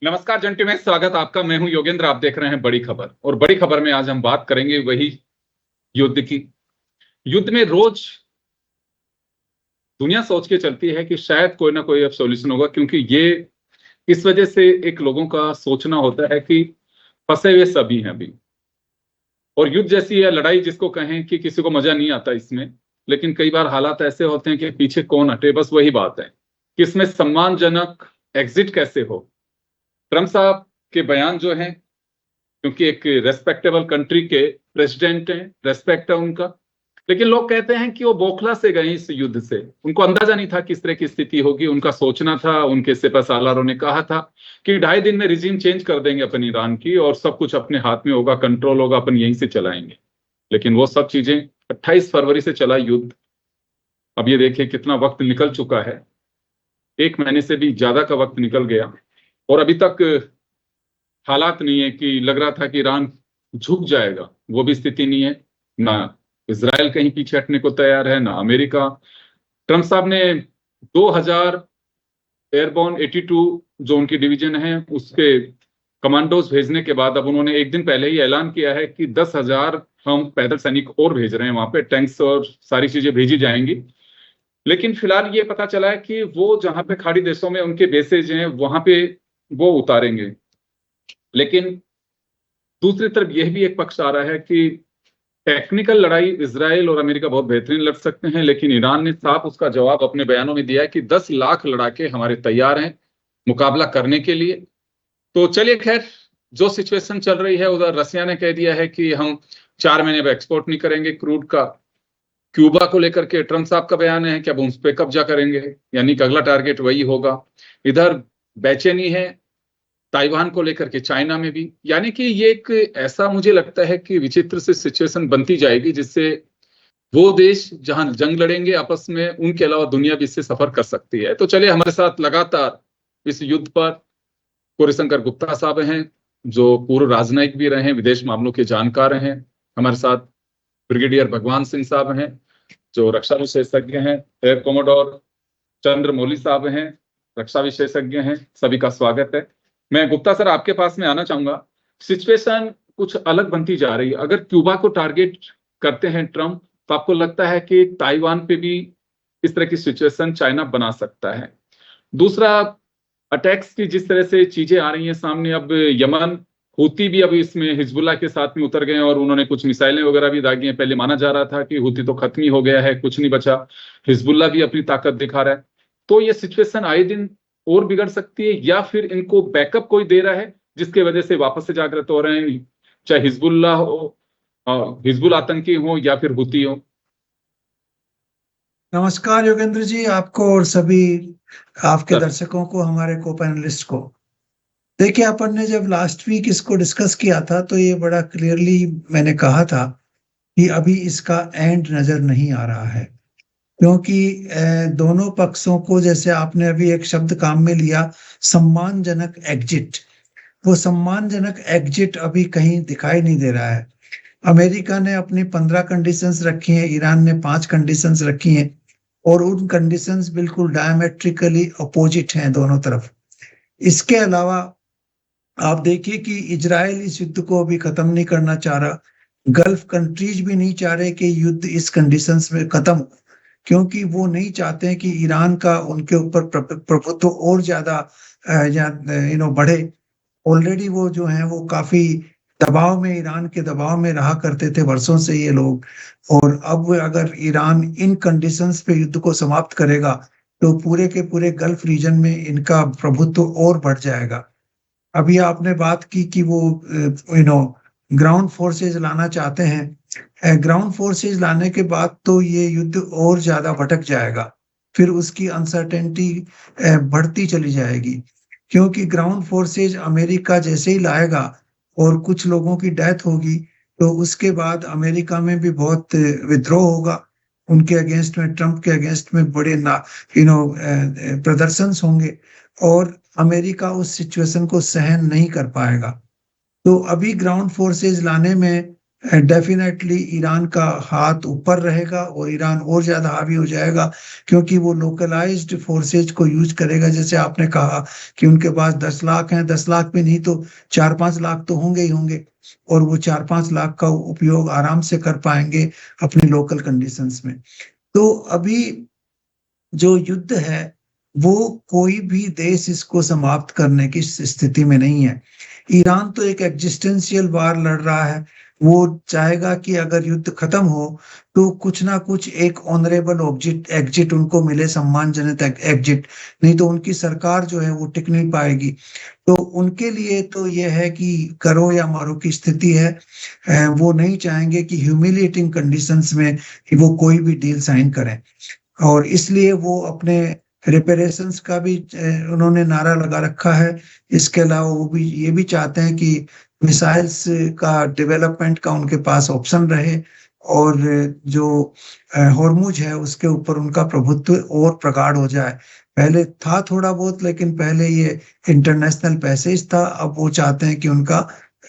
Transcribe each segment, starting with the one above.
नमस्कार जंटी में स्वागत आपका। मैं हूं योगेंद्र, आप देख रहे हैं बड़ी खबर। और बड़ी खबर में आज हम बात करेंगे वही युद्ध की। युद्ध में रोज दुनिया सोच के चलती है कि शायद कोई ना कोई अब सॉल्यूशन होगा, क्योंकि ये इस वजह से एक लोगों का सोचना होता है कि फंसे हुए सभी हैं अभी। और युद्ध जैसी है लड़ाई जिसको कहें कि किसी को मजा नहीं आता इसमें, लेकिन कई बार हालात ऐसे होते हैं कि पीछे कौन हटे, बस वही बात है कि इसमें सम्मानजनक एग्जिट कैसे हो। ट्रम्प साहब के बयान जो हैं, क्योंकि एक रेस्पेक्टेबल कंट्री के प्रेसिडेंट हैं, रेस्पेक्ट है उनका, लेकिन लोग कहते हैं कि वो बौखला से गए इस युद्ध से। उनको अंदाजा नहीं था किस तरह की स्थिति होगी। उनका सोचना था, उनके सिपहसालारों ने कहा था कि 2.5 दिन में रिजीम चेंज कर देंगे अपन ईरान की और सब कुछ अपने हाथ में होगा, कंट्रोल होगा, अपन यहीं से चलाएंगे। लेकिन वो सब चीजें 28 फरवरी से चला युद्ध। अब ये देखिए कितना वक्त निकल चुका है, 1 महीने से भी ज्यादा का वक्त निकल गया और अभी तक हालात नहीं है कि लग रहा था कि ईरान झुक जाएगा, वो भी स्थिति नहीं है। ना इजराइल कहीं पीछे हटने को तैयार है, ना अमेरिका। ट्रम्प साहब ने 2000 एयरबोर्न 82 जो उनकी डिवीजन है उसके कमांडोज भेजने के बाद अब उन्होंने एक दिन पहले ही ऐलान किया है कि 10,000 हम पैदल सैनिक और भेज रहे हैं, वहां पे टैंक्स और सारी चीजें भेजी जाएंगी। लेकिन फिलहाल ये पता चला है कि वो जहां पे खाड़ी देशों में उनके बेसेज हैं वहां पे वो उतारेंगे। लेकिन दूसरी तरफ यह भी एक पक्ष आ रहा है कि टेक्निकल लड़ाई इजराइल और अमेरिका बहुत बेहतरीन लड़ सकते हैं, लेकिन ईरान ने साफ उसका जवाब अपने बयानों में दिया है कि 10 लाख लड़ाके हमारे तैयार हैं मुकाबला करने के लिए। तो चलिए खैर, जो सिचुएशन चल रही है उधर रसिया ने कह दिया है कि हम 4 महीने में एक्सपोर्ट नहीं करेंगे क्रूड का। क्यूबा को लेकर के ट्रम्प साहब का बयान है कि अब उस पर कब्जा करेंगे, यानी कि अगला टारगेट वही होगा। इधर बेचैनी है ताइवान को लेकर के चाइना में भी, यानी कि ये एक ऐसा मुझे लगता है कि विचित्र से सिचुएशन बनती जाएगी जिससे वो देश जहां जंग लड़ेंगे आपस में, उनके अलावा दुनिया भी इससे सफर कर सकती है। तो चलिए, हमारे साथ लगातार इस युद्ध पर गौरीशंकर गुप्ता साहब हैं, जो पूर्व राजनयिक भी रहे हैं, विदेश मामलों के जानकार हैं। हमारे साथ ब्रिगेडियर भगवान सिंह साहब हैं, जो रक्षा विशेषज्ञ हैं। एयर कोमोडोर चंद्रमौली साहब हैं, रक्षा विशेषज्ञ हैं। सभी का स्वागत है। मैं गुप्ता सर आपके पास में आना चाहूंगा। सिचुएशन कुछ अलग बनती जा रही है। अगर क्यूबा को टारगेट करते हैं ट्रम्प, तो आपको लगता है कि ताइवान पे भी इस तरह की सिचुएशन चाइना बना सकता है? दूसरा, अटैक्स की जिस तरह से चीजें आ रही हैं सामने, अब यमन हुती भी अब इसमें हिजबुल्लाह के साथ में उतर गए हैं और उन्होंने कुछ मिसाइलें वगैरह भी दागी हैं। पहले माना जा रहा था कि हुती तो खत्म ही हो गया है, कुछ नहीं बचा। हिजबुल्लाह भी अपनी ताकत दिखा रहा है। तो ये सिचुएशन आए दिन और बिगड़ सकती है, या फिर इनको बैकअप कोई दे रहा है जिसकी वजह से वापस से जागृत हो रहे हैं, चाहे हिजबुल्लाह हो, हिजबुल आतंकी हो या फिर हुती हो। नमस्कार योगेंद्र जी, आपको और सभी आपके सर, दर्शकों को, हमारे को पैनलिस्ट को। देखिए, अपन ने जब लास्ट वीक इसको डिस्कस किया था तो ये बड़ा क्लियरली मैंने कहा था कि अभी इसका एंड नजर नहीं आ रहा है, क्योंकि दोनों पक्षों को, जैसे आपने अभी एक शब्द काम में लिया, सम्मानजनक एग्जिट, वो सम्मानजनक एग्जिट अभी कहीं दिखाई नहीं दे रहा है। अमेरिका ने अपनी 15 कंडीशंस रखी हैं, ईरान ने 5 कंडीशंस रखी हैं, और उन कंडीशंस बिल्कुल डायमेट्रिकली अपोजिट हैं दोनों तरफ। इसके अलावा आप देखिए कि इजराइल इस युद्ध को अभी खत्म नहीं करना चाह रहा, गल्फ कंट्रीज भी नहीं चाह रहे कि युद्ध इस कंडीशंस में खत्म हो, क्योंकि वो नहीं चाहते हैं कि ईरान का उनके ऊपर प्रभुत्व और ज्यादा बढ़े। ऑलरेडी वो जो है वो काफी दबाव में, ईरान के दबाव में रहा करते थे वर्षों से ये लोग। और अब अगर ईरान इन कंडीशंस पे युद्ध को समाप्त करेगा तो पूरे के पूरे गल्फ रीजन में इनका प्रभुत्व और बढ़ जाएगा। अभी आपने बात की कि वो ग्राउंड फोर्सेज लाना चाहते हैं। ग्राउंड फोर्सेज लाने के बाद तो ये युद्ध और ज्यादा भटक जाएगा, फिर उसकी अनसर्टेनिटी बढ़ती चली जाएगी, क्योंकि ग्राउंड फोर्सेज अमेरिका जैसे ही लाएगा और कुछ लोगों की डेथ होगी तो उसके बाद अमेरिका में भी बहुत विद्रोह होगा उनके अगेंस्ट में, ट्रम्प के अगेंस्ट में बड़े प्रदर्शन होंगे और अमेरिका उस सिचुएशन को सहन नहीं कर पाएगा। तो अभी ग्राउंड फोर्सेज लाने में डेफिनेटली ईरान का हाथ ऊपर रहेगा और ईरान और ज्यादा हावी हो जाएगा, क्योंकि वो लोकलाइज्ड फोर्सेज को यूज करेगा। जैसे आपने कहा कि उनके पास 10 लाख हैं, 10 लाख भी नहीं तो 4-5 लाख तो होंगे ही होंगे, और वो 4-5 लाख का उपयोग आराम से कर पाएंगे अपनी लोकल कंडीशंस में। तो अभी जो युद्ध है वो कोई भी देश इसको समाप्त करने की स्थिति में नहीं है। ईरान तो एक एग्जिस्टेंशियल वार लड़ रहा है। वो चाहेगा कि अगर युद्ध खत्म हो तो कुछ ना कुछ एक ऑनरेबल एग्जिट एग्जिट उनको मिले, सम्मानजनक एग्जिट, नहीं तो उनकी सरकार जो है वो टिक नहीं पाएगी। तो उनके लिए तो यह है कि करो या मारो की स्थिति है। वो नहीं चाहेंगे कि ह्यूमिलिएटिंग कंडीशंस में कि वो कोई भी डील साइन करें, और इसलिए वो अपने रिपेरेशंस का भी उन्होंने नारा लगा रखा है। इसके अलावा वो भी ये भी चाहते हैं कि मिसाइल्स का डेवलपमेंट का उनके पास ऑप्शन रहे, और जो हॉर्मुज है उसके ऊपर उनका प्रभुत्व और प्रगाढ़ हो जाए। पहले था थोड़ा बहुत, लेकिन पहले ये इंटरनेशनल पैसेज था, अब वो चाहते हैं कि उनका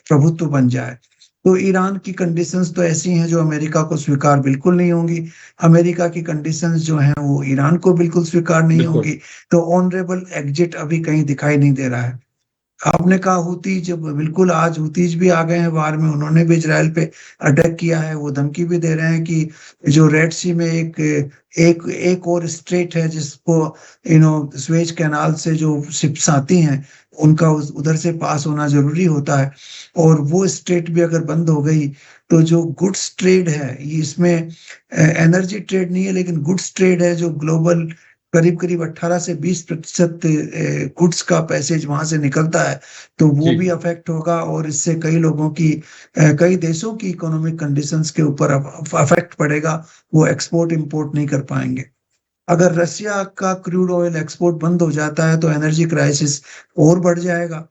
प्रभुत्व बन जाए। तो ईरान की कंडीशंस तो ऐसी हैं जो अमेरिका को स्वीकार बिल्कुल नहीं होंगी। अमेरिका की कंडीशंस जो हैं वो ईरान को बिल्कुल स्वीकार नहीं बिल्कुल। होंगी। तो ऑनरेबल एग्जिट अभी कहीं दिखाई नहीं दे रहा है। आपने कहा हुती, जब बिल्कुल आज हुतीज भी आ गए हैं वार में, उन्होंने भी इजराइल पे अटैक किया है। वो धमकी भी दे रहे हैं कि जो रेड सी में एक एक एक और स्ट्रेट है जिसको स्वेज कैनाल से जो शिप्स आती हैं उनका उधर से पास होना जरूरी होता है, और वो स्ट्रेट भी अगर बंद हो गई तो जो गुड्स ट्रेड है, ये इसमें एनर्जी ट्रेड नहीं है लेकिन गुड्स ट्रेड है, जो ग्लोबल करीब करीब 18 से 20% गुड्स का पैसेज वहां से निकलता है, तो वो जी भी अफेक्ट होगा, और इससे कई लोगों की कई देशों की इकोनॉमिक कंडीशंस के ऊपर अफेक्ट पड़ेगा। वो एक्सपोर्ट इंपोर्ट नहीं कर पाएंगे। अगर रशिया का क्रूड ऑयल एक्सपोर्ट बंद हो जाता है तो एनर्जी क्राइसिस और बढ़ जाएगा।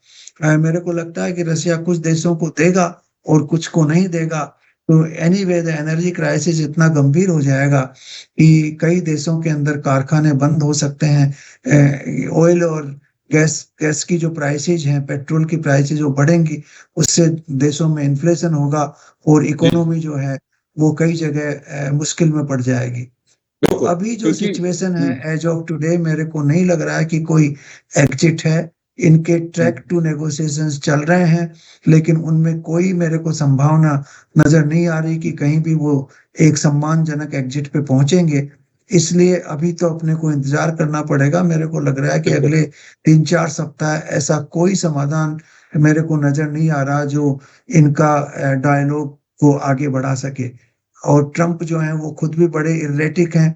मेरे को लगता है कि रशिया कुछ देशों को देगा और कुछ को नहीं देगा। तो एनीवे द एनर्जी क्राइसिस इतना गंभीर हो जाएगा कि कई देशों के अंदर कारखाने बंद हो सकते हैं। ऑयल और गैस गैस की जो प्राइसेज हैं, पेट्रोल की प्राइसेज जो बढ़ेंगी, उससे देशों में इन्फ्लेशन होगा और जी इकोनॉमी जो है वो कई जगह मुश्किल में पड़ जाएगी। तो बिल्कुल, अभी जो क्योंकि सिचुएशन है एज ऑफ टुडे, मेरे को नहीं लग रहा है कि कोई एग्जिट है। इनके ट्रैक टू नेगोशिएशंस चल रहे हैं, लेकिन उनमें कोई मेरे को संभावना नजर नहीं आ रही कि कहीं भी वो एक सम्मानजनक एग्जिट पे पहुंचेंगे। इसलिए अभी तो अपने को इंतजार करना पड़ेगा। मेरे को लग रहा है कि बिल्कुल। अगले 3-4 सप्ताह ऐसा कोई समाधान मेरे को नजर नहीं आ रहा जो इनका डायलॉग को आगे बढ़ा सके। और ट्रम्प जो है वो खुद भी बड़े इर्रेटिक हैं।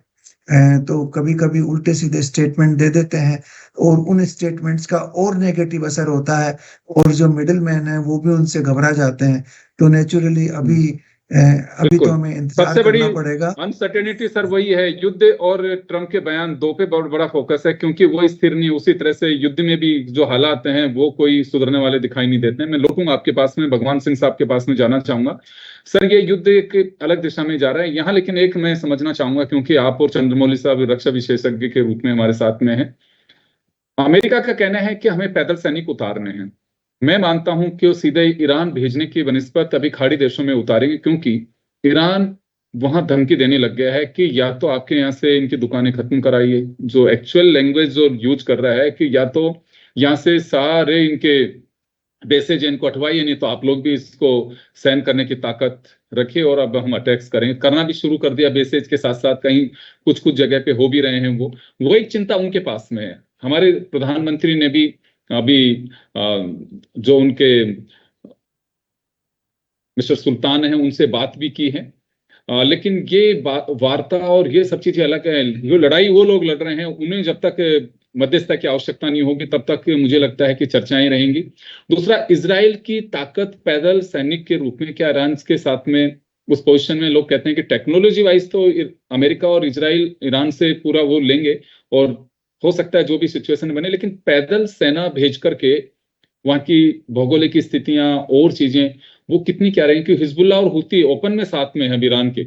तो कभी कभी उल्टे सीधे स्टेटमेंट दे देते हैं, और उन स्टेटमेंट्स का और नेगेटिव असर होता है, और जो मिडिल मैन है वो भी उनसे घबरा जाते हैं। तो नेचुरली अभी तो बिल्कुल, हमें इंतजार सबसे बड़ी करना पड़ेगा। अनसर्टेनिटी सर वही है, युद्ध और ट्रम्प के बयान दो पे बहुत बड़ा फोकस है, क्योंकि वो स्थिर नहीं। उसी तरह से युद्ध में भी जो हालात हैं वो कोई सुधरने वाले दिखाई नहीं देते हैं। मैं लौटूंगा आपके पास में, भगवान सिंह साहब के पास में जाना चाहूंगा। सर ये युद्ध एक अलग दिशा में जा रहा है यहाँ, लेकिन एक मैं समझना चाहूंगा, क्योंकि आप और चंद्रमौली साहब रक्षा विशेषज्ञ के रूप में हमारे साथ में है। अमेरिका का कहना है कि हमें पैदल सैनिक उतारने हैं। मैं मानता हूं कि वो सीधे ईरान भेजने की बनिस्बत अभी खाड़ी देशों में उतारेंगे, क्योंकि ईरान वहां धमकी देने लग गया है कि या तो आपके यहाँ से इनकी दुकानें खत्म कराइए। जो एक्चुअल लैंग्वेज जो यूज कर रहा है कि या तो यहाँ से सारे इनके बेसेज इनको हटवाइए, नहीं तो आप लोग भी इसको सहन करने की ताकत रखिए और अब हम अटैक्स करेंगे। करना भी शुरू कर दिया बेसेज के साथ साथ, कहीं कुछ कुछ जगह पे हो भी रहे हैं। वो एक चिंता उनके पास में है। हमारे प्रधानमंत्री ने भी अभी जो उनके मिस्टर सुल्तान है उनसे बात भी की है। लेकिन ये वार्ता और ये सब चीजें अलग है। जो लड़ाई वो लोग लड़ रहे हैं, उन्हें जब तक मध्यस्थता की आवश्यकता नहीं होगी तब तक मुझे लगता है कि चर्चाएं रहेंगी। दूसरा, इजराइल की ताकत पैदल सैनिक के रूप में क्या ईरान के साथ में उस पोजीशन में, लोग कहते हैं कि टेक्नोलॉजी वाइज तो अमेरिका और इजराइल ईरान से पूरा वो लेंगे, और हो सकता है जो भी सिचुएशन बने, लेकिन पैदल सेना भेज करके वहां की भौगोलिक स्थितियां और चीजें वो कितनी क्या रहेंगी, कि हिजबुल्लाह और हुती ओपन में साथ में है ईरान के।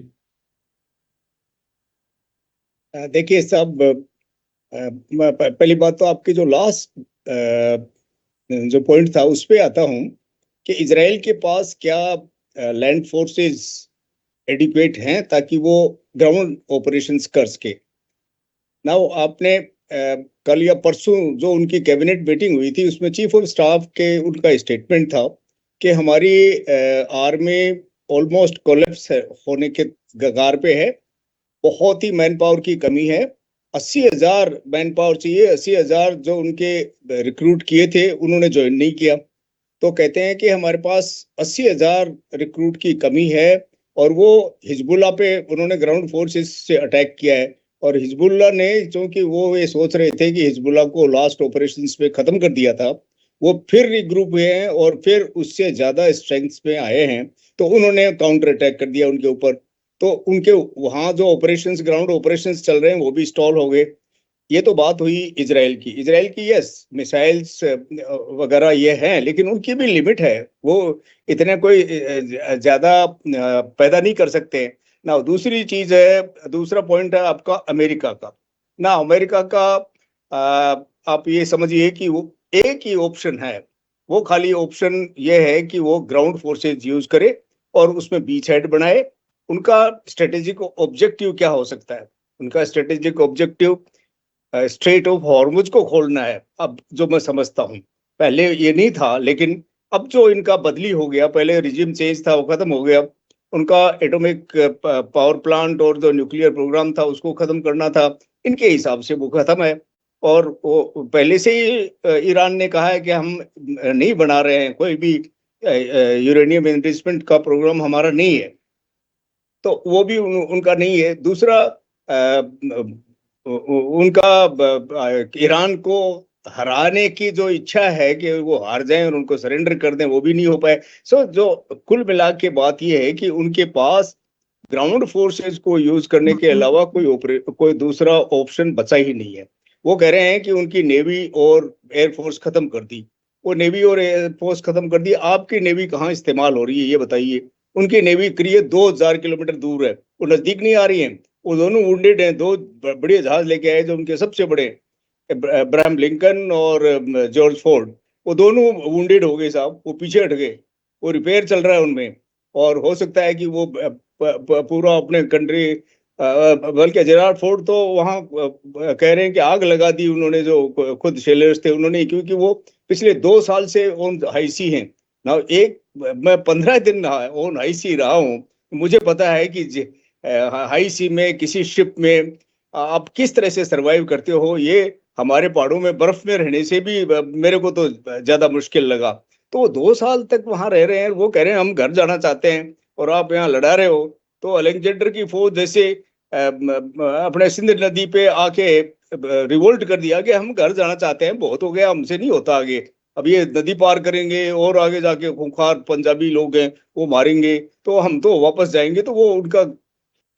देखिए साहब, पहली बात तो आपकी जो लास्ट जो पॉइंट था उस पे आता हूं कि इजराइल के पास क्या लैंड फोर्सेस एडिक्वेट हैं ताकि वो ग्राउंड ऑपरेशंस कर सके। नाउ आपने कल या परसों जो उनकी कैबिनेट मीटिंग हुई थी उसमें चीफ ऑफ स्टाफ के उनका स्टेटमेंट था कि हमारी आर्मी ऑलमोस्ट कोलैप्स होने के कगार पे है, बहुत ही मैन पावर की कमी है, 80,000 मैन पावर चाहिए, 80,000 जो उनके रिक्रूट किए थे उन्होंने ज्वाइन नहीं किया। तो कहते हैं कि हमारे पास 80,000 रिक्रूट की कमी है और वो हिजबुल्लाह पे उन्होंने ग्राउंड फोर्सेस से अटैक किया है। और हिजबुल्लाह ने, क्योंकि वो ये सोच रहे थे कि हिजबुल्लाह को लास्ट ऑपरेशंस में खत्म कर दिया था, वो फिर रिग्रुप हुए हैं और फिर उससे ज्यादा स्ट्रेंथ में आए हैं, तो उन्होंने काउंटर अटैक कर दिया उनके ऊपर। तो उनके वहां जो ऑपरेशंस, ग्राउंड ऑपरेशंस चल रहे हैं वो भी स्टॉल हो गए। ये तो बात हुई इजराइल की। यस, मिसाइल्स वगैरह ये हैं, लेकिन उनकी भी लिमिट है, वो इतने कोई ज्यादा पैदा नहीं कर सकते। ना दूसरी चीज है, दूसरा पॉइंट है आपका अमेरिका का। ना अमेरिका का आप ये समझिए कि वो एक ही ऑप्शन है, वो खाली ऑप्शन ये है कि वो ग्राउंड फोर्सेज यूज करे और उसमें बीच हेड बनाए। उनका स्ट्रेटेजिक ऑब्जेक्टिव क्या हो सकता है? उनका strategic objective straight of Hormuz को खोलना है। अब जो मैं समझता हूँ, पहले ये नहीं था, लेकिन अब जो इनका बदली हो गया, पहले रिजिम चेंज था वो खत्म हो गया, उनका एटॉमिक पावर प्लांट और जो न्यूक्लियर प्रोग्राम था उसको खत्म करना था, इनके हिसाब से वो खत्म है। और वो पहले से ही ईरान ने कहा है कि हम नहीं बना रहे हैं, कोई भी यूरेनियम एनरिचमेंट का प्रोग्राम हमारा नहीं है, तो वो भी उनका नहीं है। दूसरा उनका ईरान को हराने की जो इच्छा है कि वो हार जाएं और उनको सरेंडर कर दें, वो भी नहीं हो पाए। सो जो कुल मिला के बात ये है कि उनके पास ग्राउंड फोर्सेस को यूज करने के अलावा कोई दूसरा ऑप्शन बचा ही नहीं है। वो कह रहे हैं कि उनकी नेवी और एयरफोर्स खत्म कर दी, वो नेवी और एयरफोर्स खत्म कर दी। आपकी नेवी कहाँ इस्तेमाल हो रही है ये बताइए? उनकी नेवी करीब 2,000 किलोमीटर दूर है, वो नजदीक नहीं आ रही है। वो दोनों वुंडेड हैं, दो बड़े जहाज लेके आए जो उनके सबसे बड़े, अब्राहम लिंकन और जॉर्ज फोर्ड, वो दोनों वुंडेड हो गए साहब, वो पीछे हट गए, वो रिपेयर चल रहा है उनमें। और हो सकता है कि वो पूरा अपने कंट्री, बल्कि जेरार्ड फोर्ड तो वहां कह रहे हैं कि आग लगा दी उन्होंने, जो खुद शेलर्स थे उन्होंने, क्योंकि वो पिछले 2 साल से ऑन हाई सी हैं ना। मैं 15 दिन ऑन हाई सी रहा हूँ, मुझे पता है कि हाई सी में किसी शिप में आप किस तरह से सरवाइव करते हो। ये हमारे पहाड़ों में बर्फ में रहने से भी मेरे को तो ज्यादा मुश्किल लगा। तो वो 2 साल तक वहां रह रहे हैं, वो कह रहे हैं हम घर जाना चाहते हैं और आप यहाँ लड़ा रहे हो। तो अलेक्जेंडर की फौज जैसे अपने सिंध नदी पे आके रिवोल्ट कर दिया कि हम घर जाना चाहते हैं, बहुत हो गया, हमसे नहीं होता आगे, अब ये नदी पार करेंगे और आगे जाके खूंखार पंजाबी लोग हैं वो मारेंगे, तो हम तो वापस जाएंगे। तो वो उनका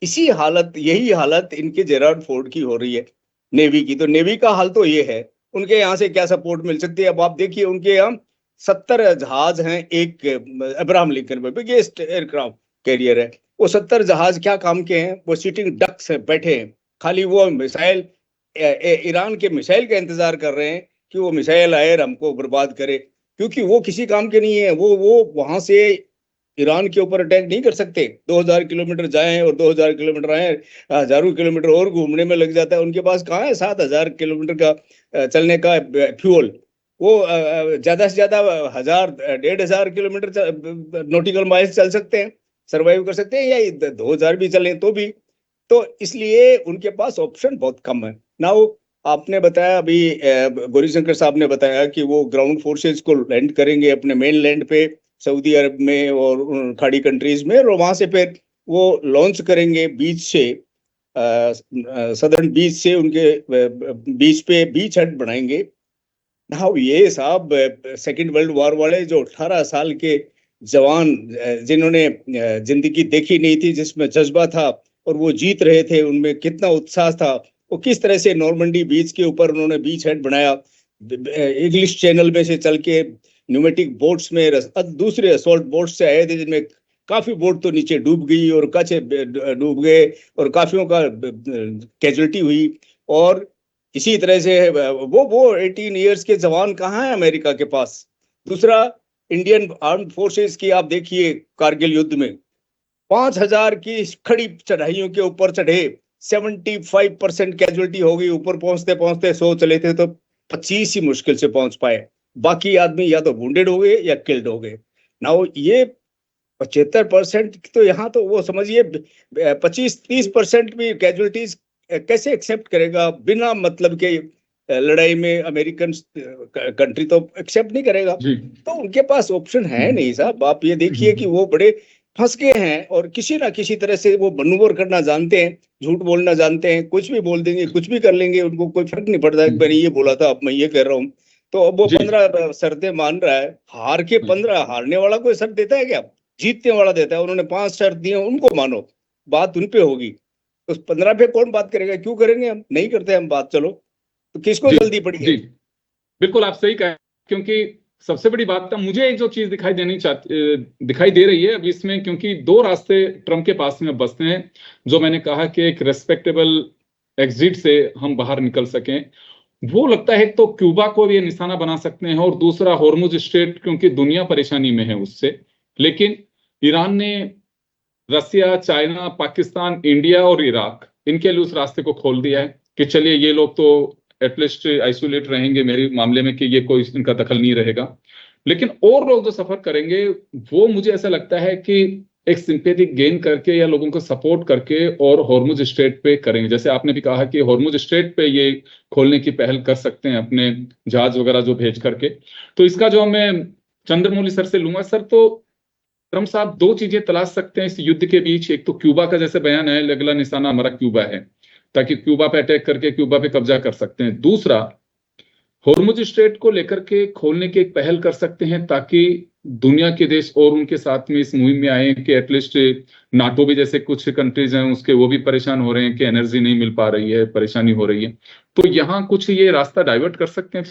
यही हालत इनके जेरार्ड फोर्ड की हो रही है, नेवी की। तो नेवी का हाल तो ये है, उनके यहाँ से क्या सपोर्ट मिल सकती है? अब आप देखिए, उनके यहाँ 70 जहाज हैं, एक अब्राहम लिंकन में बिगेस्ट एयरक्राफ्ट कैरियर है, वो 70 जहाज क्या काम के हैं? वो सिटिंग डक्स है, बैठे हैं, खाली वो मिसाइल, ईरान के मिसाइल का इंतजार कर रहे हैं कि वो मिसाइल आए और हमको बर्बाद करे, क्योंकि वो किसी काम के नहीं है। वो वहां से ईरान के ऊपर अटैक नहीं कर सकते। 2,000 किलोमीटर जाएं और 2,000 किलोमीटर आए, हजारों किलोमीटर और घूमने में लग जाता है। उनके पास कहाँ है 7,000 किलोमीटर का चलने का फ्यूल? वो ज्यादा से ज्यादा 1,000-1,500 किलोमीटर नॉटिकल माइल्स चल सकते हैं, सरवाइव कर सकते हैं, या 2,000 भी चले तो भी। तो इसलिए उनके पास ऑप्शन बहुत कम है। नाउ आपने बताया अभी, गौरीशंकर साहब ने बताया कि वो ग्राउंड फोर्सेज को लैंड करेंगे अपने मेन लैंड पे, सऊदी अरब में और खाड़ी कंट्रीज में, और वहां से फिर वो लॉन्च करेंगे बीच से, सदर्न बीच से, उनके बीच पे बीच हेड बनाएंगे। हाँ, ये साहब सेकेंड वर्ल्ड वॉर वाले जो 18 साल के जवान, जिन्होंने जिंदगी देखी नहीं थी, जिसमें जज्बा था और वो जीत रहे थे, उनमें कितना उत्साह था, वो किस तरह से नॉर्मंडी बीच के ऊपर उन्होंने बीच हेड बनाया, इंग्लिश चैनल में से चल के न्यूमेटिक बोट्स में, दूसरे असॉल्ट बोट्स से आए थे, जिनमें काफी बोट तो नीचे डूब गई और कच्चे डूब गए और काफियों का कैजुअलिटी हुई। और इसी तरह से वो 18 इयर्स के जवान कहाँ है अमेरिका के पास? दूसरा, इंडियन आर्म्ड फोर्सेस की आप देखिए, कारगिल युद्ध में 5,000 की खड़ी चढ़ाइयों के ऊपर चढ़े, 75% कैजुअलिटी हो गई, ऊपर पहुंचते पहुंचते 100 चले थे तो 25 ही मुश्किल से पहुंच पाए, बाकी आदमी या तो वुंडेड हो गए या किल्ड हो गए। नाउ ये 75% तो यहाँ तो वो समझिए 25-30% भी कैजुअलिटीज कैसे एक्सेप्ट करेगा? बिना मतलब के लड़ाई में अमेरिकन कंट्री तो एक्सेप्ट नहीं करेगा। जी तो उनके पास ऑप्शन है नहीं साहब। आप ये देखिए कि वो बड़े फंस गए हैं और किसी ना किसी तरह से वो मनूवर करना जानते हैं, झूठ बोलना जानते हैं, कुछ भी बोल देंगे, कुछ भी कर लेंगे, उनको कोई फर्क नहीं पड़ता है कि मैंने ये बोला था अब मैं ये कर रहा हूँ। तो अब वो जी 15 शर्तें मान रहा है, हार के 15, हारने वाला कोई शर्त देता है क्या? जीतने वाला देता है। उन्होंने 5 शर्त दी, उनको मानो, बात उन पे होगी। तो 15 पे कौन बात करेगा? क्यों करेंगे? हम नहीं करते हम बात। चलो, तो किसको जी जल्दी पड़ी है? जी बिल्कुल आप सही कहें, क्योंकि सबसे बड़ी बात था, मुझे एक जो चीज दिखाई दे रही है अब इसमें, क्योंकि दो रास्ते ट्रम्प के पास में बसते हैं, जो मैंने कहा कि एक रेस्पेक्टेबल एग्जिट से हम बाहर निकल सकें। वो लगता है तो क्यूबा को भी निशाना बना सकते हैं, और दूसरा हॉर्मुज स्ट्रेट, क्योंकि दुनिया परेशानी में है उससे। लेकिन ईरान ने रसिया, चाइना, पाकिस्तान, इंडिया और इराक, इनके लिए उस रास्ते को खोल दिया है कि चलिए ये लोग तो एटलीस्ट आइसोलेट रहेंगे मेरे मामले में, कि ये कोई इनका दखल नहीं रहेगा। लेकिन और लोग जो सफर करेंगे, वो मुझे ऐसा लगता है कि एक सिंपैथी गेन करके या लोगों को सपोर्ट करके और हॉर्मुज स्ट्रेट पे करेंगे। जैसे आपने भी कहा कि हॉर्मुज स्ट्रेट पे ये खोलने की पहल कर सकते हैं अपने जहाज वगैरह जो भेज करके। तो इसका जो मैं चंद्रमौली सर से लूंगा, सर तो ट्रम्प साहब दो चीजें तलाश सकते हैं इस युद्ध के बीच। एक तो क्यूबा का जैसे बयान है, अगला निशाना हमारा क्यूबा है, ताकि क्यूबा पे अटैक करके क्यूबा पे कब्जा कर सकते हैं। दूसरा, हॉर्मुज स्ट्रेट को लेकर के खोलने की एक पहल कर सकते हैं, ताकि दुनिया के देश और उनके साथ में इस मुहिम में आए, कि एटलीस्ट नाटो भी जैसे कुछ कंट्रीज हैं उसके, वो भी परेशान हो रहे हैं कि एनर्जी नहीं मिल पा रही है, परेशानी हो रही है। तो यहाँ कुछ ये रास्ता डाइवर्ट कर सकते हैं।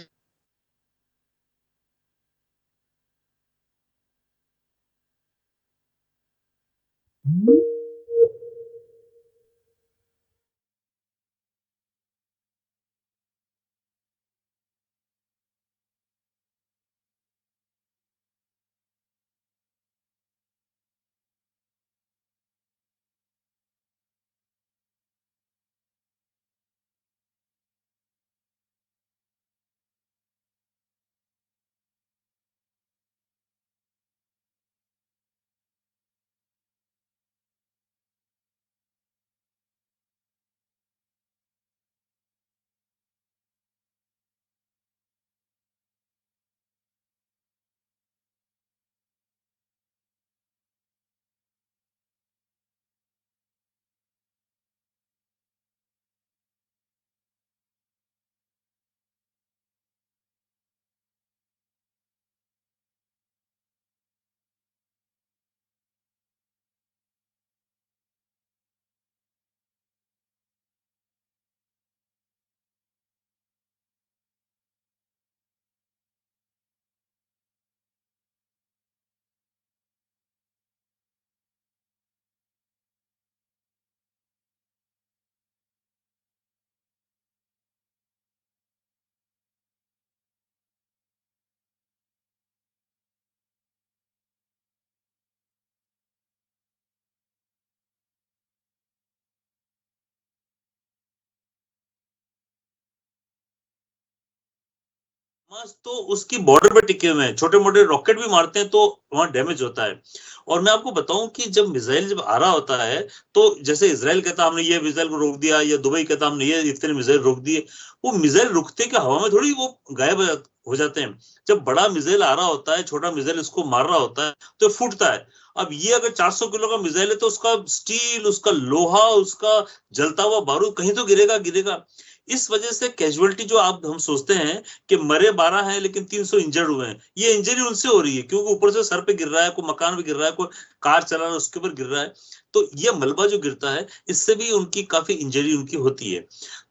तो उसकी बॉर्डर पे टिके हुए हैं, छोटे मोटे रॉकेट भी मारते हैं तो वहां डैमेज होता है। और मैं आपको बताऊं कि जब मिसाइल जब आ रहा होता है, तो जैसे इजराइल कहता हमने ये मिसाइल को रोक दिया, या दुबई कहता हमने ये इतने मिसाइल रोक दिए, वो मिसाइल रुकते क्या हवा में थोड़ी वो गायब हो जाते हैं। जब बड़ा मिसाइल आ रहा होता है, छोटा मिसाइल इसको मार रहा होता है तो फूटता है। अब ये अगर 400 किलो का मिसाइल है तो उसका स्टील, उसका लोहा, उसका जलता हुआ बारूद कहीं तो गिरेगा गिरेगा। इस वजह से कैजुअलिटी जो आप हम सोचते हैं कि मरे 12 हैं लेकिन 300 इंजर्ड हुए हैं, ये इंजरी उनसे हो रही है क्योंकि ऊपर से सर पे गिर रहा है, कोई मकान पे गिर रहा है, कोई कार चला रहा है उसके ऊपर गिर रहा है। तो ये मलबा जो गिरता है इससे भी उनकी काफी इंजरी उनकी होती है।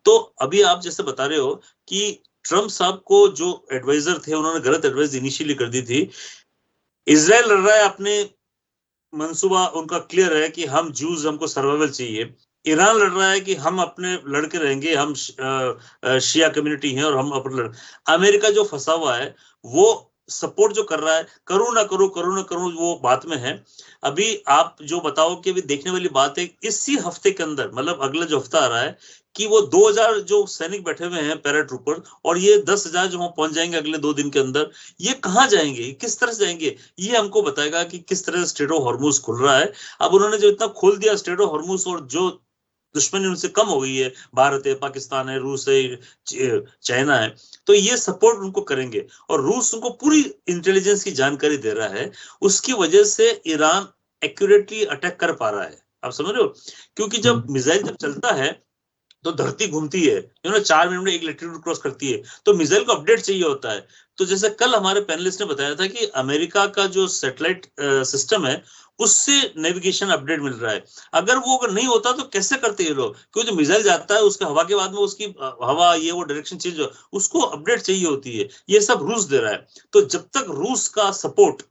तो अभी आप जैसे बता रहे हो कि ट्रम्प साहब को जो एडवाइजर थे उन्होंने गलत एडवाइस इनिशियली कर दी थी। इजराइल लड़ रहा है, अपने मंसूबा उनका क्लियर है कि हम जूस, हमको सर्वाइवल चाहिए। ईरान लड़ रहा है कि हम अपने लड़के रहेंगे, हम शिया कम्युनिटी हैं और हम अपने अमेरिका जो फंसा हुआ है वो सपोर्ट जो कर रहा है, करूं ना करूं वो बात में है। अभी आप जो बताओ कि अभी देखने वाली बात है इसी हफ्ते के अंदर, मतलब अगला जो हफ्ता आ रहा है, कि वो 2000 जो सैनिक बैठे हुए हैं पैराट्रूपर, और ये 10,000 जो वहां पहुंच जाएंगे अगले 2 दिन के अंदर, ये कहाँ जाएंगे, किस तरह से जाएंगे, ये हमको बताएगा कि किस तरह से स्ट्रेट ऑफ हॉर्मुज खुल रहा है। अब उन्होंने जो इतना खोल दिया स्ट्रेट ऑफ हॉर्मुज, और जो दुश्मनी उनसे कम हो गई है, भारत है, पाकिस्तान है, रूस है, चाइना है, तो ये सपोर्ट उनको करेंगे। और रूस उनको पूरी इंटेलिजेंस की जानकारी दे रहा है, उसकी वजह से ईरान एक्यूरेटली अटैक कर पा रहा है। आप समझ रहे हो, क्योंकि जब मिसाइल जब चलता है तो धरती घूमती है, 4 मिनट में एक लैटिट्यूड क्रॉस करती है, तो मिसाइल को अपडेट चाहिए होता है। तो जैसे कल हमारे पैनलिस्ट ने बताया था कि अमेरिका का जो सैटेलाइट सिस्टम है उससे नेविगेशन अपडेट मिल रहा है। अगर नहीं होता तो कैसे करते ये लोग, क्योंकि जो मिसाइल जाता है उसके हवा के बाद में उसकी हवा ये वो डायरेक्शन चेंज हो, उसको अपडेट चाहिए होती है, ये सब रूस दे रहा है। तो जब तक रूस का सपोर्ट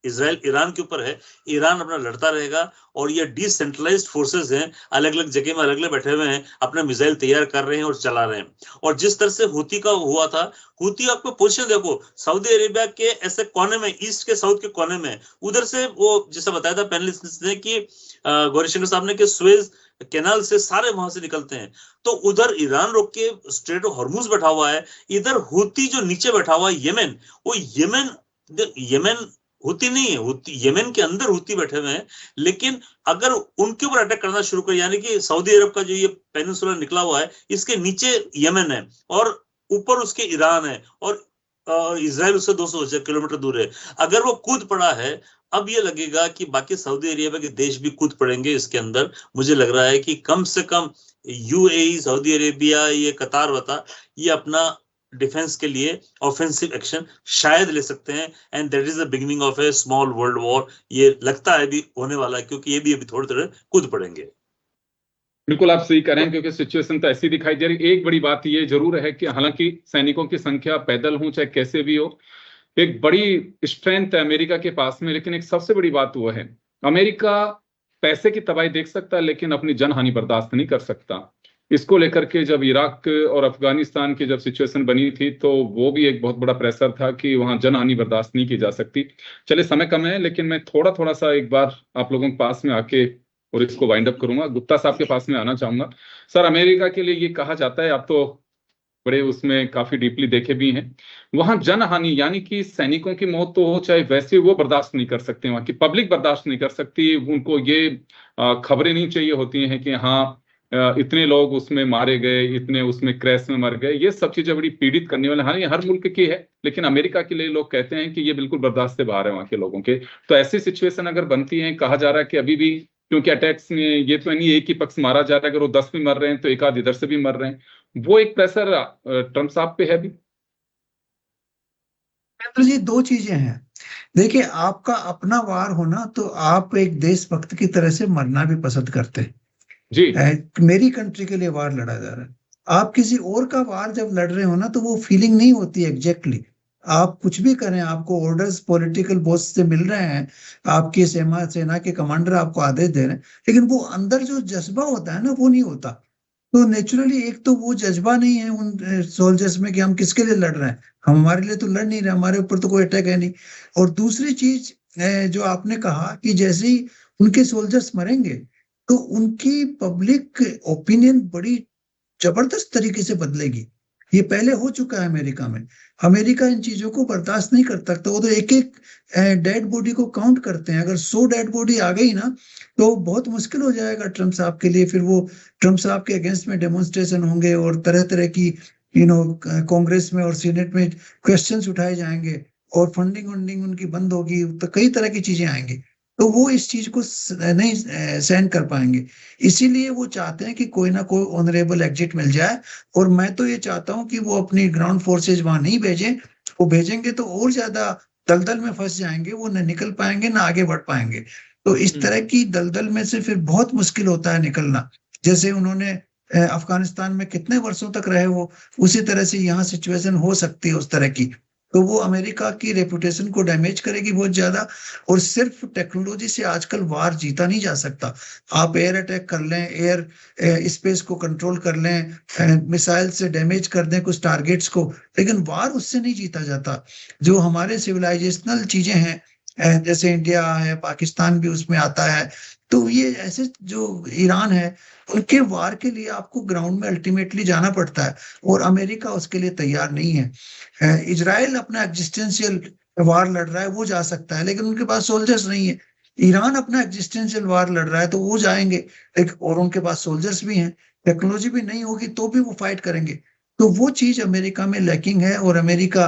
इजराइल ईरान के ऊपर है, ईरान अपना लड़ता रहेगा। और ये डिसेंट्रलाइज्ड फोर्सेस हैं, अलग अलग जगह में अलग अलग बैठे हुए हैं, अपना मिसाइल तैयार कर रहे हैं और चला रहे हैं। और जिस तरह से हूती का हुआ था, हूती आपको पोजीशन देखो, सऊदी अरेबिया के ऐसे कोने में, ईस्ट के साउथ के कोने में, उधर से वो जैसे बताया था पैनलिस्ट ने कि गौरीशंकर साहब ने कि सुएज कैनाल से सारे वहां से निकलते हैं। तो उधर ईरान रोक के स्ट्रेट ऑफ हॉर्मुज बैठा हुआ है, इधर हूती जो नीचे बैठा हुआ है येमेन, वो येमेन हूती नहीं है, हूती येमेन के अंदर हूती बैठे हुए हैं। लेकिन अगर उनके ऊपर अटैक करना शुरू कर, यानी कि सऊदी अरब का जो ये पेनिनसुला निकला हुआ है, इसके नीचे येमेन है और ऊपर उसके ईरान है, और इजराइल उससे 200 किलोमीटर दूर है। अगर वो कूद पड़ा है, अब ये लगेगा कि बाकी सऊदी अरेबिया के देश भी कूद पड़ेंगे इसके अंदर। मुझे लग रहा है कि कम से कम यूएई, सऊदी अरेबिया, ये कतार वता, ये अपना डिफेंस के लिए ऑफेंसिव एक्शन शायद ले सकते हैं। And that is the beginning of A small world war. ये लगता है भी होने वाला है, क्योंकि ये भी अभी थोड़े थोड़े कूद पड़ेंगे। बिल्कुल आप सही कह रहे हैं, क्योंकि सिचुएशन तो ऐसी दिखाई दे रही। एक बड़ी बात ये जरूर है कि हालांकि सैनिकों की संख्या पैदल हो चाहे कैसे भी हो, एक बड़ी स्ट्रेंथ है अमेरिका के पास में। लेकिन एक सबसे बड़ी बात वो है, अमेरिका पैसे की तबाही देख सकता है लेकिन अपनी जनहानि बर्दाश्त नहीं कर सकता। इसको लेकर के जब इराक और अफगानिस्तान की जब सिचुएशन बनी थी, तो वो भी एक बहुत बड़ा प्रेशर था कि वहां जनहानि बर्दाश्त नहीं की जा सकती। चले समय कम है, लेकिन मैं थोड़ा सा एक बार आप लोगों के पास में आके और इसको वाइंड अप करूंगा। गुप्ता साहब के पास में आना चाहूंगा। सर, अमेरिका के लिए ये कहा जाता है, आप तो बड़े उसमें काफी डीपली देखे भी हैं, वहां जनहानि यानी कि सैनिकों की मौत तो हो चाहे वैसे, वो बर्दाश्त नहीं कर सकते, वहां की पब्लिक बर्दाश्त नहीं कर सकती। उनको ये खबरें नहीं चाहिए होती हैं कि हाँ इतने लोग उसमें मारे गए, इतने उसमें क्रैश में मर गए। ये सब चीजें बड़ी पीड़ित करने वाले, हाँ ये हर मुल्क की है, लेकिन अमेरिका के लिए लोग कहते हैं कि ये बिल्कुल बर्दाश्त से बाहर है वहां के लोगों के। तो ऐसी सिचुएशन अगर बनती है, कहा जा रहा है कि अभी भी, क्योंकि अटैक्स में ये तो नहीं एक ही पक्ष मारा जा रहा है, अगर वो 10 भी मर रहे हैं तो एक आध इधर से भी मर रहे हैं, वो एक प्रेशर ट्रम्प साहब पे है भी। तो जी दो चीजें हैं। देखिए, आपका अपना वार होना तो आप एक देशभक्त की तरह से मरना भी पसंद करते हैं जी, मेरी कंट्री के लिए वार लड़ा जा रहा है। आप किसी और का वार जब लड़ रहे हो ना, तो वो फीलिंग नहीं होती एग्जैक्टली। आप कुछ भी करें, आपको ऑर्डर्स पॉलिटिकल बॉस से मिल रहे हैं, आपकी सेना के कमांडर आपको आदेश दे रहे हैं, लेकिन वो अंदर जो जज्बा होता है ना, वो नहीं होता। तो नेचुरली एक तो वो जज्बा नहीं है उन सोल्जर्स में कि हम किसके लिए लड़ रहे हैं, हम हमारे लिए तो लड़ नहीं रहे, हमारे ऊपर तो कोई अटैक है नहीं। और दूसरी चीज जो आपने कहा कि जैसे ही उनके सोल्जर्स मरेंगे तो उनकी पब्लिक ओपिनियन बड़ी जबरदस्त तरीके से बदलेगी। ये पहले हो चुका है अमेरिका में। अमेरिका इन चीजों को बर्दाश्त नहीं कर सकता। वो तो एक एक डेड बॉडी को काउंट करते हैं। अगर 100 डेड बॉडी आ गई ना, तो बहुत मुश्किल हो जाएगा ट्रम्प साहब के लिए। फिर वो ट्रम्प साहब के अगेंस्ट में डेमोन्स्ट्रेशन होंगे और तरह तरह की कांग्रेस में और सीनेट में क्वेश्चंस उठाए जाएंगे, और फंडिंग उनकी बंद होगी, तो कई तरह की चीजें आएंगी। तो वो इस चीज को नहीं सहन कर पाएंगे। इसीलिए वो चाहते हैं कि कोई ना कोई ऑनरेबल एग्जिट मिल जाए। और मैं तो ये चाहता हूं कि वो अपनी ग्राउंड फोर्सेज वहां नहीं भेजें। वो भेजेंगे तो और ज्यादा दलदल में फंस जाएंगे, वो न निकल पाएंगे ना आगे बढ़ पाएंगे। तो इस तरह की दलदल में से फिर बहुत मुश्किल होता है निकलना। जैसे उन्होंने अफगानिस्तान में कितने वर्षों तक रहे, वो उसी तरह से यहाँ सिचुएशन हो सकती है उस तरह की। तो वो अमेरिका की रेपुटेशन को डैमेज करेगी बहुत ज्यादा। और सिर्फ टेक्नोलॉजी से आजकल वार जीता नहीं जा सकता। आप एयर अटैक कर लें, एयर स्पेस को कंट्रोल कर लें, मिसाइल से डैमेज कर दें कुछ टारगेट्स को, लेकिन वार उससे नहीं जीता जाता। जो हमारे सिविलाइजेशनल चीजें हैं, जैसे इंडिया है, पाकिस्तान भी उसमें आता है, तो ये ऐसे जो ईरान है, उनके वार के लिए आपको ग्राउंड में अल्टीमेटली जाना पड़ता है, और अमेरिका उसके लिए तैयार नहीं है। इजराइल अपना एग्जिस्टेंशियल वार लड़ रहा है, वो जा सकता है, लेकिन उनके पास सोल्जर्स नहीं है। ईरान अपना एग्जिस्टेंशियल वार लड़ रहा है, तो वो जाएंगे, लेकिन और उनके पास सोल्जर्स भी हैं, टेक्नोलॉजी भी नहीं होगी तो भी वो फाइट करेंगे। तो वो चीज अमेरिका में लैकिंग है, और अमेरिका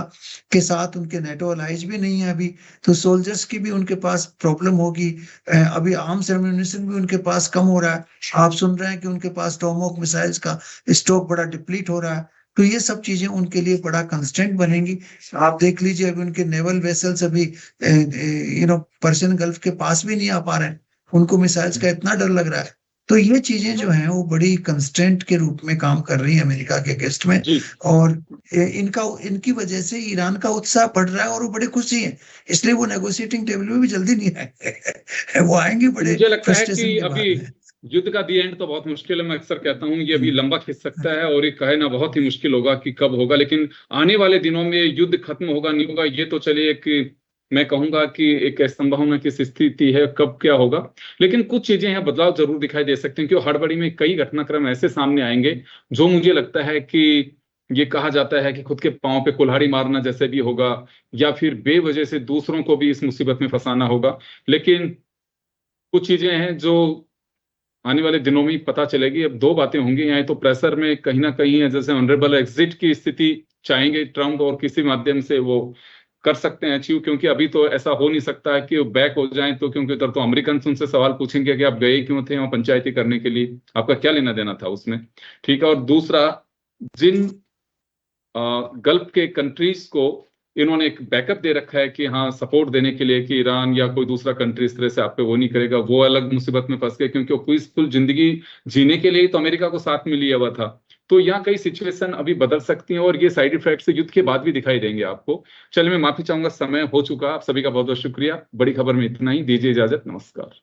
के साथ उनके नेटो अलाइज भी नहीं है अभी, तो सोल्जर्स की भी उनके पास प्रॉब्लम होगी। अभी आर्म्स एम्यूनिशन भी उनके पास कम हो रहा है। आप सुन रहे हैं कि उनके पास टॉमहोक मिसाइल्स का स्टॉक बड़ा डिप्लीट हो रहा है। तो ये सब चीजें उनके लिए बड़ा कंस्ट्रेंट बनेंगी। आप देख लीजिए, अभी उनके नेवल वेसल्स अभी पर्शियन गल्फ के पास भी नहीं आ पा रहे हैं, उनको मिसाइल्स का इतना डर लग रहा है। तो ये चीजें जो हैं वो बड़ी कंस्ट्रेंट के रूप में काम कर रही है अमेरिका के अगेंस्ट में। जी और इनकी वजह से ईरान का उत्साह बढ़ रहा है, और वो बड़े खुशी हैं, इसलिए वो नेगोशिएटिंग टेबल में भी जल्दी नहीं आएंगे। वो आएंगे बड़े मुझे लगता है फ्रस्ट्रेशन कि के बाद अभी में। युद्ध का दी एंड तो बहुत मुश्किल है। मैं अक्सर कहता हूँ ये अभी लंबा खिंच सकता है, और ये कहना बहुत ही मुश्किल होगा कि कब होगा, लेकिन आने वाले दिनों में युद्ध खत्म होगा नहीं होगा ये तो चलिए कि मैं कहूंगा कि एक संभावना की स्थिति है, कब क्या होगा। लेकिन कुछ चीजें हैं, बदलाव जरूर दिखाई दे सकते हैं, क्योंकि हड़बड़ी में कई घटनाक्रम ऐसे सामने आएंगे जो मुझे लगता है कि ये कहा जाता है कि खुद के पांव पे कुल्हाड़ी मारना जैसे भी होगा, या फिर बेवजह से दूसरों को भी इस मुसीबत में फंसाना होगा। लेकिन कुछ चीजें हैं जो आने वाले दिनों में ही पता चलेगी। अब दो बातें होंगी, या तो प्रेशर में कहीं ना कहीं है, जैसे ऑनरेबल एग्जिट की स्थिति चाहेंगे ट्रम्प, और किसी माध्यम से वो कर सकते हैं अचीव, क्योंकि अभी तो ऐसा हो नहीं सकता है कि वो बैक हो जाएं, तो क्योंकि उधर तो अमेरिकन उनसे सवाल पूछेंगे कि आप गए क्यों थे वहां पंचायती करने के लिए, आपका क्या लेना देना था उसमें। ठीक है। और दूसरा, जिन गल्फ के कंट्रीज को इन्होंने एक बैकअप दे रखा है कि हाँ सपोर्ट देने के लिए, कि ईरान या कोई दूसरा कंट्री इस तरह से आप पे वो नहीं करेगा, वो अलग मुसीबत में फंस गए, क्योंकि वो पीसफुल जिंदगी जीने के लिए तो अमेरिका को साथ में लिया हुआ था। तो यहाँ कई सिचुएशन अभी बदल सकती हैं, और ये साइड इफेक्ट से युद्ध के बाद भी दिखाई देंगे आपको। चलिए, मैं माफी चाहूंगा, समय हो चुका। आप सभी का बहुत बहुत शुक्रिया। बड़ी खबर में इतना ही, दीजिए इजाजत, नमस्कार।